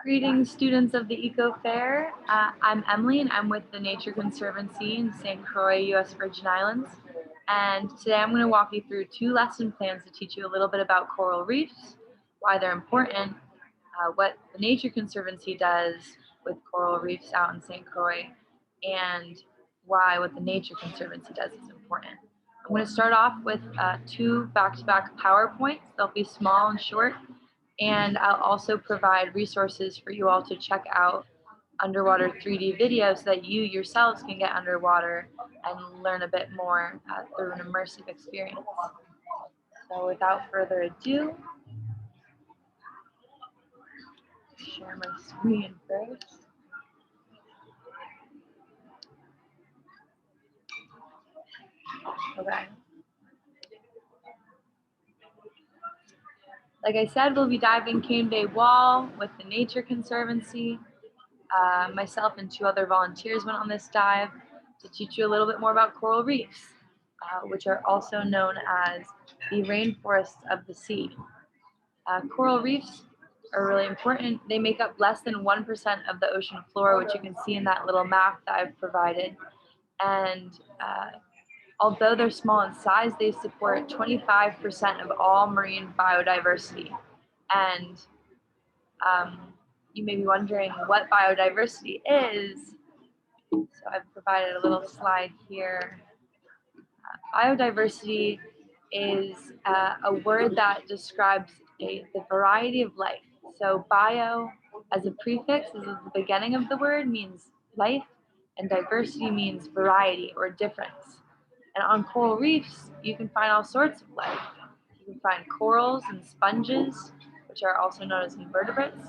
Greetings, students of the Eco Fair. I'm Emily, and I'm with the Nature Conservancy in St. Croix, U.S. Virgin Islands. And today I'm going to walk you through two lesson plans to teach you a little bit about coral reefs, why they're important, what the Nature Conservancy does with coral reefs out in St. Croix, and why what the Nature Conservancy does is important. I'm going to start off with two back-to-back PowerPoints. They'll be small and short. And I'll also provide resources for you all to check out underwater 3D videos so that you yourselves can get underwater and learn a bit more through an immersive experience. So without further ado, share my screen first. Okay. Like I said, we'll be diving Cane Bay Wall with the Nature Conservancy. Myself and two other volunteers went on this dive to teach you a little bit more about coral reefs, which are also known as the rainforests of the sea. Coral reefs are really important. They make up less than 1% of the ocean floor, which you can see in that little map that I've provided. And although they're small in size, they support 25% of all marine biodiversity. And you may be wondering what biodiversity is. So I've provided a little slide here. Biodiversity is a word that describes the variety of life. So bio as a prefix is at the beginning of the word, means life, and diversity means variety or difference. And on coral reefs, you can find all sorts of life. You can find corals and sponges, which are also known as invertebrates.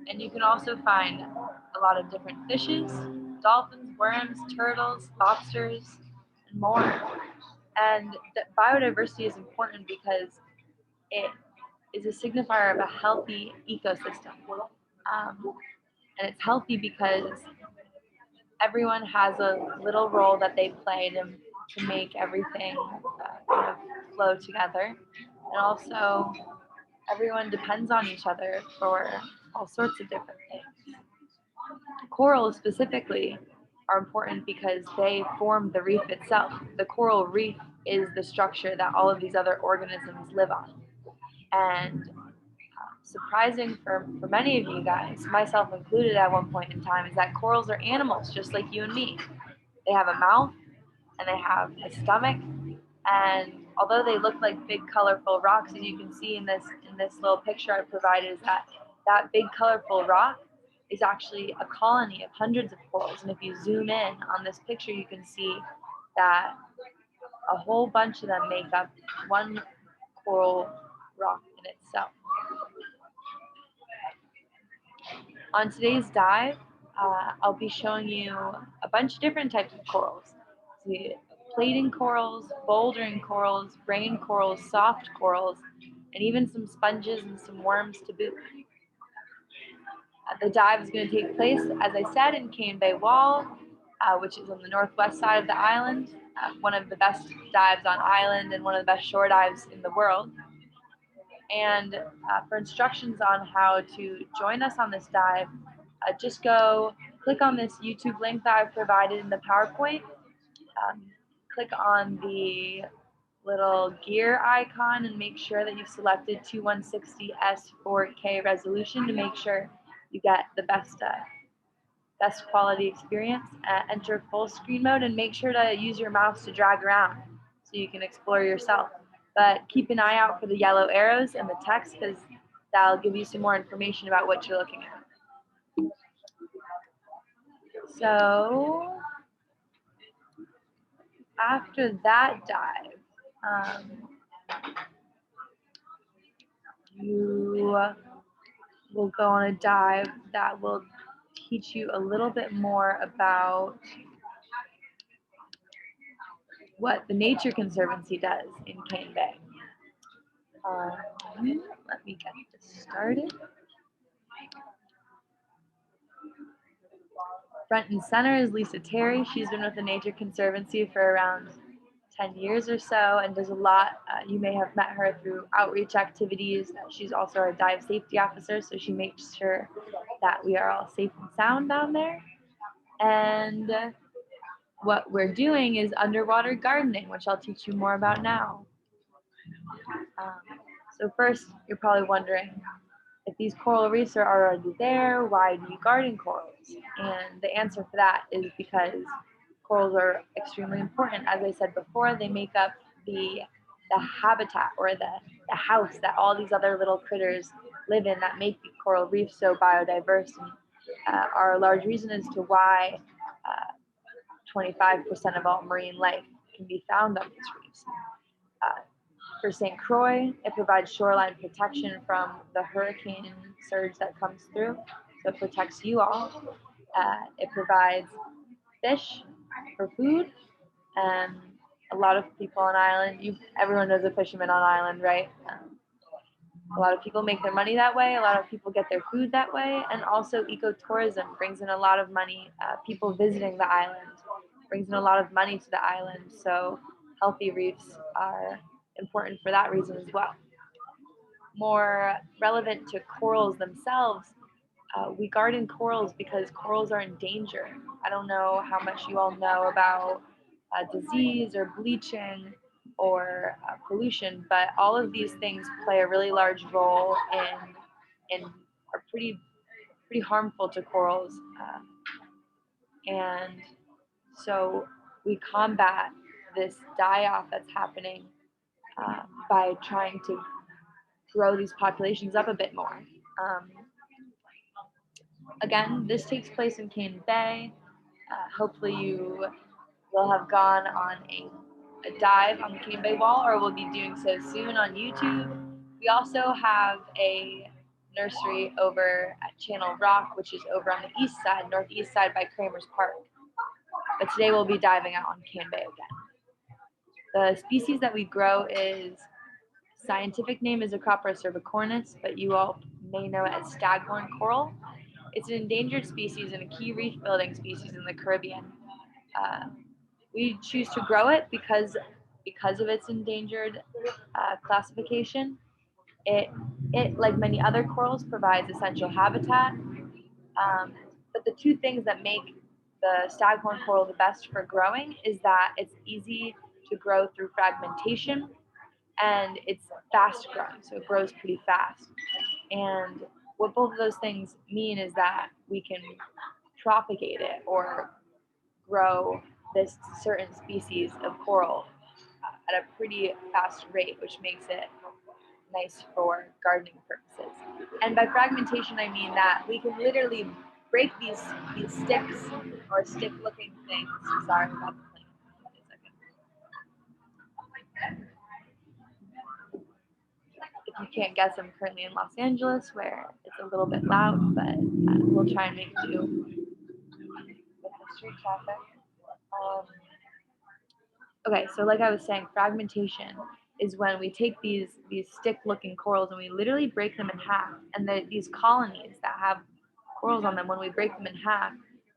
And you can also find a lot of different fishes, dolphins, worms, turtles, lobsters, and more. And biodiversity is important because it is a signifier of a healthy ecosystem. And it's healthy because everyone has a little role that they play to make everything kind of flow together. And also, everyone depends on each other for all sorts of different things. Corals specifically are important because they form the reef itself. The coral reef is the structure that all of these other organisms live on. And surprising for many of you guys, myself included at one point in time, is that corals are animals just like you and me. They have a mouth and they have a stomach, and although they look like big colorful rocks, as you can see in this little picture I provided, is that big colorful rock is actually a colony of hundreds of corals. And if you zoom in on this picture, you can see that a whole bunch of them make up one coral rock in itself. On today's dive, I'll be showing you a bunch of different types of corals. See, plating corals, bouldering corals, brain corals, soft corals, and even some sponges and some worms to boot. The dive is going to take place, as I said, in Cane Bay Wall, which is on the northwest side of the island, one of the best dives on island and one of the best shore dives in the world. And for instructions on how to join us on this dive, just go click on this YouTube link that I've provided in the PowerPoint. Click on the little gear icon and make sure that you've selected 2160s 4K resolution to make sure you get the best quality experience. Enter full screen mode and make sure to use your mouse to drag around so you can explore yourself. But keep an eye out for the yellow arrows and the text, because that'll give you some more information about what you're looking at. So after that dive, you will go on a dive that will teach you a little bit more about what the Nature Conservancy does in Cane Bay. Let me get this started. Front and center is Lisa Terry. She's been with the Nature Conservancy for around 10 years or so and does a lot. You may have met her through outreach activities. She's also our dive safety officer, so she makes sure that we are all safe and sound down there. And what we're doing is underwater gardening, which I'll teach you more about now. So first, you're probably wondering, if these coral reefs are already there, why do you garden corals? And the answer for that is because corals are extremely important. As I said before, they make up the habitat, or the house that all these other little critters live in, that make the coral reef so biodiverse, and are a large reason as to why 25% of all marine life can be found on these reefs. For St. Croix, it provides shoreline protection from the hurricane surge that comes through, so it protects you all. It provides fish for food, and a lot of people on island, everyone knows a fisherman on island, right? A lot of people make their money that way. A lot of people get their food that way, and also ecotourism brings in a lot of money. People visiting the island brings in a lot of money to the island, so healthy reefs are important for that reason as well. More relevant to corals themselves, we garden corals because corals are in danger. I don't know how much you all know about disease or bleaching or pollution, but all of these things play a really large role and are pretty harmful to corals. And so we combat this die-off that's happening by trying to grow these populations up a bit more. Again, this takes place in Cane Bay. Hopefully you will have gone on a dive on the Cane Bay Wall, or will be doing so soon on YouTube. We also have a nursery over at Channel Rock, which is over on the east side, northeast side by Kramer's Park. But today we'll be diving out on Cane Bay again. The species that we grow is, scientific name is Acropora cervicornis, but you all may know it as staghorn coral. It's an endangered species and a key reef building species in the Caribbean. We choose to grow it because of its endangered classification. It, like many other corals, provides essential habitat. But the two things that make the staghorn coral the best for growing is that it's easy to grow through fragmentation, and it's fast growing, so it grows pretty fast. And what both of those things mean is that we can propagate it, or grow this certain species of coral at a pretty fast rate, which makes it nice for gardening purposes. And by fragmentation, I mean that we can literally break these sticks, or stick-looking things. Sorry about the plane. If you can't guess, I'm currently in Los Angeles, where it's a little bit loud, but we'll try and make do with the street traffic. Okay, so like I was saying, fragmentation is when we take these stick-looking corals and we literally break them in half. And these colonies that have corals on them, when we break them in half,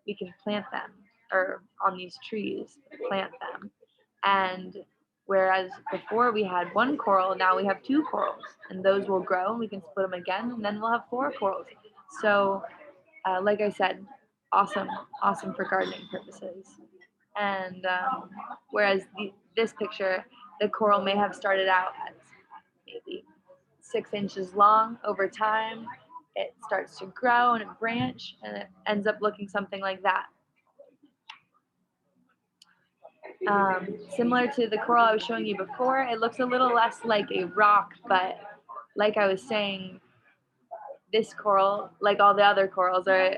we can plant them, or on these trees, plant them. And whereas before we had one coral, now we have two corals, and those will grow, and we can split them again, and then we'll have four corals. So, like I said, awesome for gardening purposes. And whereas this picture, the coral may have started out as maybe 6 inches long. Over time, it starts to grow and branch, and it ends up looking something like that. Similar to the coral I was showing you before, it looks a little less like a rock, but like I was saying, this coral, like all the other corals, are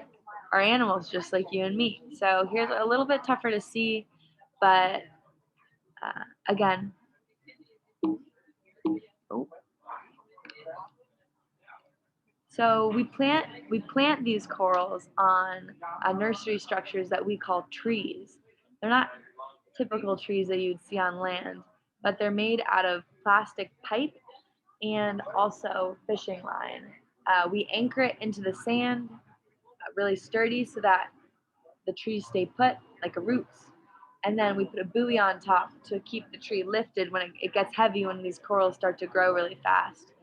animals just like you and me. So here's a little bit tougher to see, but again, so we plant these corals on nursery structures that we call trees. They're not typical trees that you'd see on land, but they're made out of plastic pipe and also fishing line. We anchor it into the sand, really sturdy, so that the trees stay put like a roots. And then we put a buoy on top to keep the tree lifted when it gets heavy, when these corals start to grow really fast.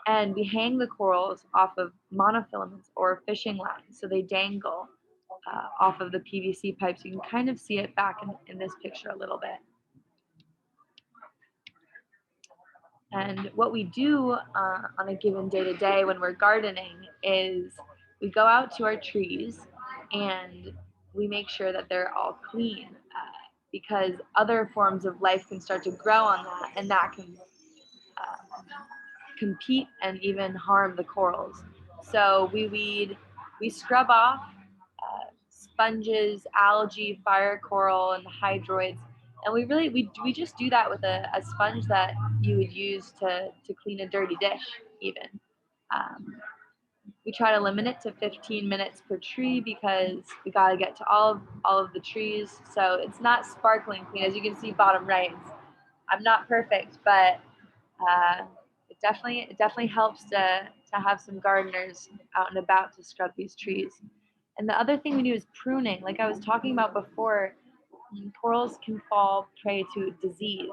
And we hang the corals off of monofilaments or fishing lines, so they dangle off of the PVC pipes. You can kind of see it back in this picture a little bit. And what we do on a given day-to-day when we're gardening is we go out to our trees and we make sure that they're all clean, because other forms of life can start to grow on that, and that can compete and even harm the corals. So we weed, we scrub off sponges, algae, fire coral, and hydroids. And we just do that with a sponge that you would use to clean a dirty dish even. Um, we try to limit it to 15 minutes per tree because we got to get to all of the trees. So it's not sparkling clean. As you can see bottom right, I'm not perfect, but it definitely helps to have some gardeners out and about to scrub these trees. And the other thing we do is pruning. Like I was talking about before, corals can fall prey to disease.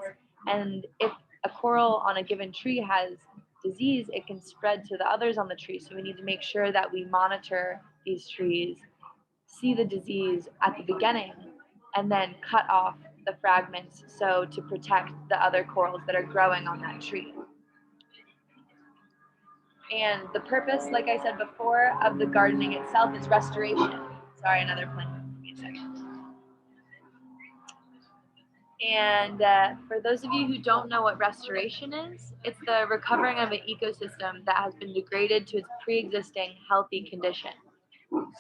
And if a coral on a given tree has disease, it can spread to the others on the tree. So we need to make sure that we monitor these trees, see the disease at the beginning, and then cut off the fragments so to protect the other corals that are growing on that tree. And the purpose, like I said before, of the gardening itself is restoration. Sorry, another plane. Give me a second. And for those of you who don't know what restoration is, it's the recovering of an ecosystem that has been degraded to its pre-existing healthy condition.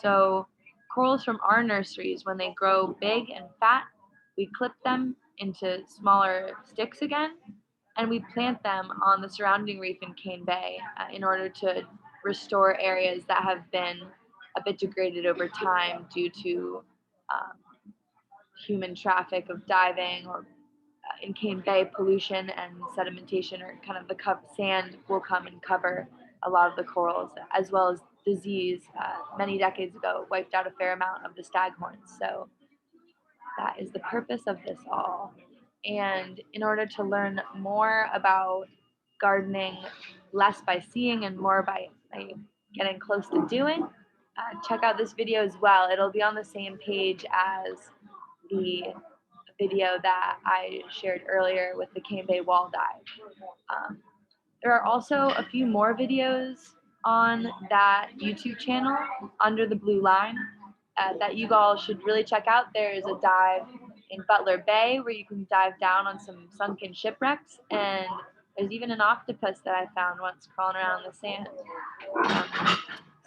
So corals from our nurseries, when they grow big and fat, we clip them into smaller sticks again, and we plant them on the surrounding reef in Cane Bay in order to restore areas that have been a bit degraded over time due to human traffic of diving, or in Cane Bay, pollution and sedimentation, or kind of the sand will come and cover a lot of the corals, as well as disease many decades ago wiped out a fair amount of the staghorns. So that is the purpose of this all. And in order to learn more about gardening, less by seeing and more by getting close to doing, check out this video as well. It'll be on the same page as the video that I shared earlier with the Cane Bay wall dive. There are also a few more videos on that YouTube channel under the blue line that you all should really check out. There's a dive in Butler Bay where you can dive down on some sunken shipwrecks, and there's even an octopus that I found once crawling around in the sand.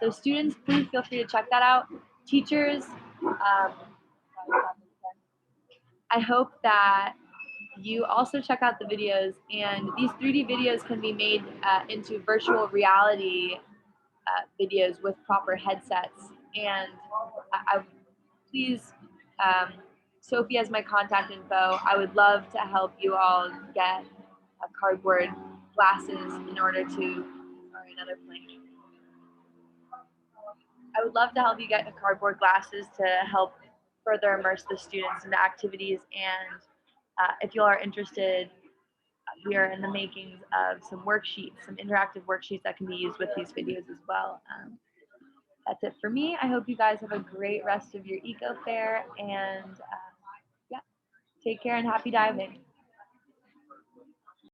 So students, please feel free to check that out. Teachers, I hope that you also check out the videos, and these 3D videos can be made into virtual reality videos with proper headsets. And please, Sophie has my contact info. I would love to help you all get cardboard glasses in order to, sorry, another plane. I would love to help you get cardboard glasses to help further immerse the students in the activities. And if you all are interested, we are in the makings of some worksheets, some interactive worksheets that can be used with these videos as well. That's it for me. I hope you guys have a great rest of your eco fair, and yeah, take care and happy diving.